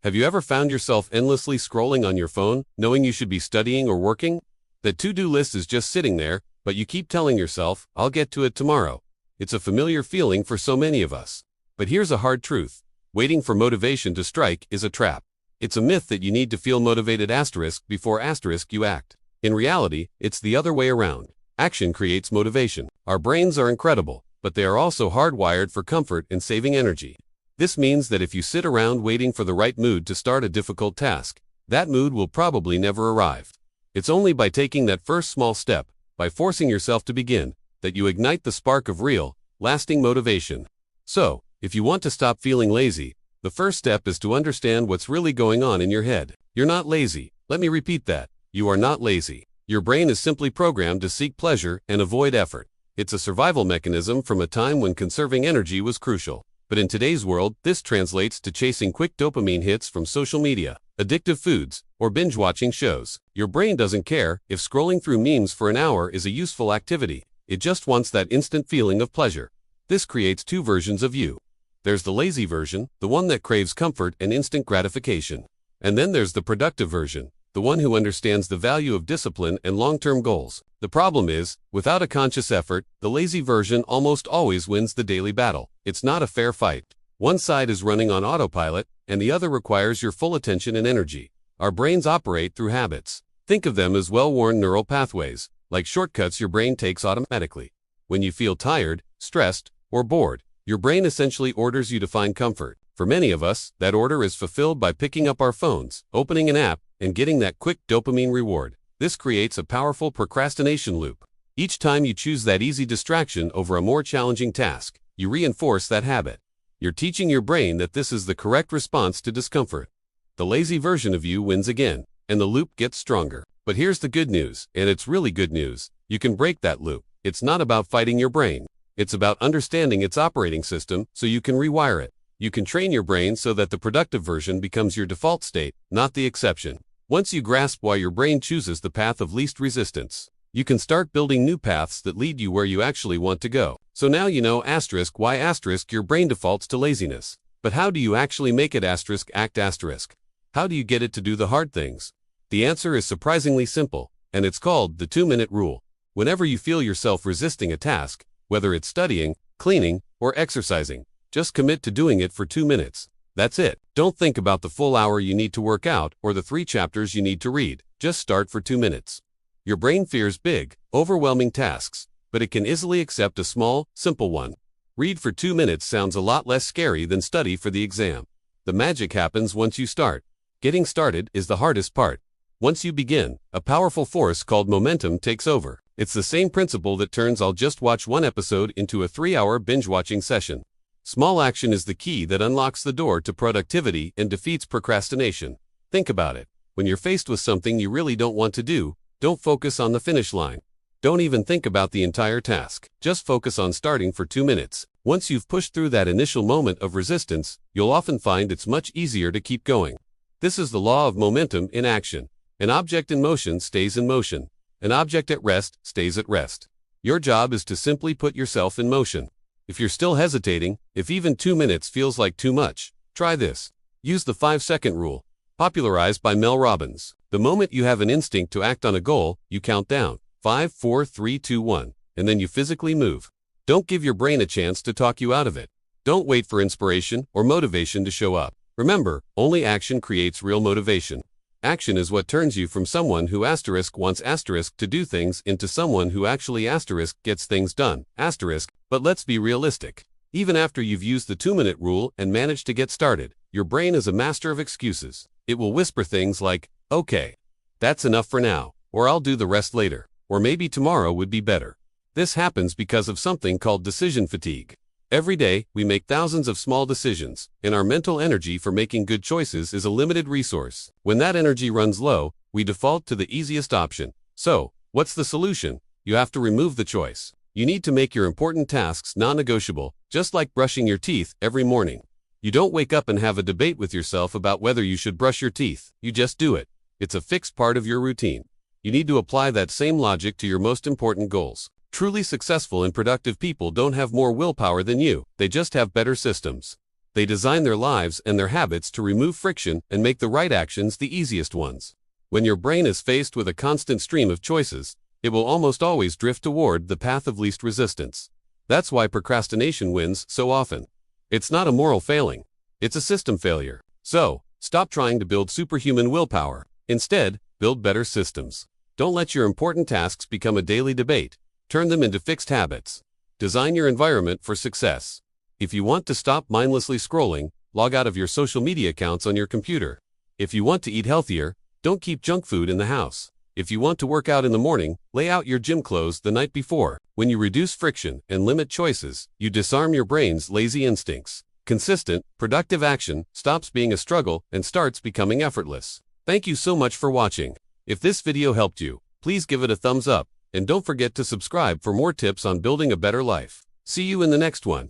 Have you ever found yourself endlessly scrolling on your phone, knowing you should be studying or working? The to-do list is just sitting there, but you keep telling yourself, I'll get to it tomorrow. It's a familiar feeling for so many of us. But here's a hard truth. Waiting for motivation to strike is a trap. It's a myth that you need to feel motivated before you act. In reality, it's the other way around. Action creates motivation. Our brains are incredible, but they are also hardwired for comfort and saving energy. This means that if you sit around waiting for the right mood to start a difficult task, that mood will probably never arrive. It's only by taking that first small step, by forcing yourself to begin, that you ignite the spark of real, lasting motivation. So, if you want to stop feeling lazy, the first step is to understand what's really going on in your head. You're not lazy. Let me repeat that. You are not lazy. Your brain is simply programmed to seek pleasure and avoid effort. It's a survival mechanism from a time when conserving energy was crucial. But in today's world, this translates to chasing quick dopamine hits from social media, addictive foods, or binge-watching shows. Your brain doesn't care if scrolling through memes for an hour is a useful activity. It just wants that instant feeling of pleasure. This creates two versions of you. There's the lazy version, the one that craves comfort and instant gratification. And then there's the productive version, the one who understands the value of discipline and long-term goals. The problem is, without a conscious effort, the lazy version almost always wins the daily battle. It's not a fair fight. One side is running on autopilot, and the other requires your full attention and energy. Our brains operate through habits. Think of them as well-worn neural pathways, like shortcuts your brain takes automatically. When you feel tired, stressed, or bored, your brain essentially orders you to find comfort. For many of us, that order is fulfilled by picking up our phones, opening an app, and getting that quick dopamine reward. This creates a powerful procrastination loop. Each time you choose that easy distraction over a more challenging task, you reinforce that habit. You're teaching your brain that this is the correct response to discomfort. The lazy version of you wins again, and the loop gets stronger. But here's the good news, and it's really good news. You can break that loop. It's not about fighting your brain. It's about understanding its operating system so you can rewire it. You can train your brain so that the productive version becomes your default state, not the exception. Once you grasp why your brain chooses the path of least resistance, you can start building new paths that lead you where you actually want to go. So now you know why your brain defaults to laziness. But how do you actually make it act? How do you get it to do the hard things? The answer is surprisingly simple, and it's called the 2-minute rule. Whenever you feel yourself resisting a task, whether it's studying, cleaning, or exercising, just commit to doing it for 2 minutes. That's it. Don't think about the full hour you need to work out or the 3 chapters you need to read. Just start for 2 minutes. Your brain fears big, overwhelming tasks, but it can easily accept a small, simple one. Read for 2 minutes sounds a lot less scary than study for the exam. The magic happens once you start. Getting started is the hardest part. Once you begin, a powerful force called momentum takes over. It's the same principle that turns I'll just watch one episode into a 3-hour binge-watching session. Small action is the key that unlocks the door to productivity and defeats procrastination. Think about it. When you're faced with something you really don't want to do, don't focus on the finish line. Don't even think about the entire task. Just focus on starting for 2 minutes. Once you've pushed through that initial moment of resistance, you'll often find it's much easier to keep going. This is the law of momentum in action. An object in motion stays in motion. An object at rest stays at rest. Your job is to simply put yourself in motion. If you're still hesitating, if even 2 minutes feels like too much, try this. Use the 5-second rule, popularized by Mel Robbins. The moment you have an instinct to act on a goal, you count down. 5, 4, 3, 2, 1, and then you physically move. Don't give your brain a chance to talk you out of it. Don't wait for inspiration or motivation to show up. Remember, only action creates real motivation. Action is what turns you from someone who wants to do things into someone who actually gets things done. But let's be realistic. Even after you've used the 2-minute rule and managed to get started, your brain is a master of excuses. It will whisper things like, okay, that's enough for now, or I'll do the rest later, or maybe tomorrow would be better. This happens because of something called decision fatigue. Every day, we make thousands of small decisions, and our mental energy for making good choices is a limited resource. When that energy runs low, we default to the easiest option. So, what's the solution? You have to remove the choice. You need to make your important tasks non-negotiable, just like brushing your teeth every morning. You don't wake up and have a debate with yourself about whether you should brush your teeth. You just do it. It's a fixed part of your routine. You need to apply that same logic to your most important goals. Truly successful and productive people don't have more willpower than you, they just have better systems. They design their lives and their habits to remove friction and make the right actions the easiest ones. When your brain is faced with a constant stream of choices, it will almost always drift toward the path of least resistance. That's why procrastination wins so often. It's not a moral failing. It's a system failure. So, stop trying to build superhuman willpower. Instead, build better systems. Don't let your important tasks become a daily debate. Turn them into fixed habits. Design your environment for success. If you want to stop mindlessly scrolling, log out of your social media accounts on your computer. If you want to eat healthier, don't keep junk food in the house. If you want to work out in the morning, lay out your gym clothes the night before. When you reduce friction and limit choices, you disarm your brain's lazy instincts. Consistent, productive action stops being a struggle and starts becoming effortless. Thank you so much for watching. If this video helped you, please give it a thumbs up, and don't forget to subscribe for more tips on building a better life. See you in the next one.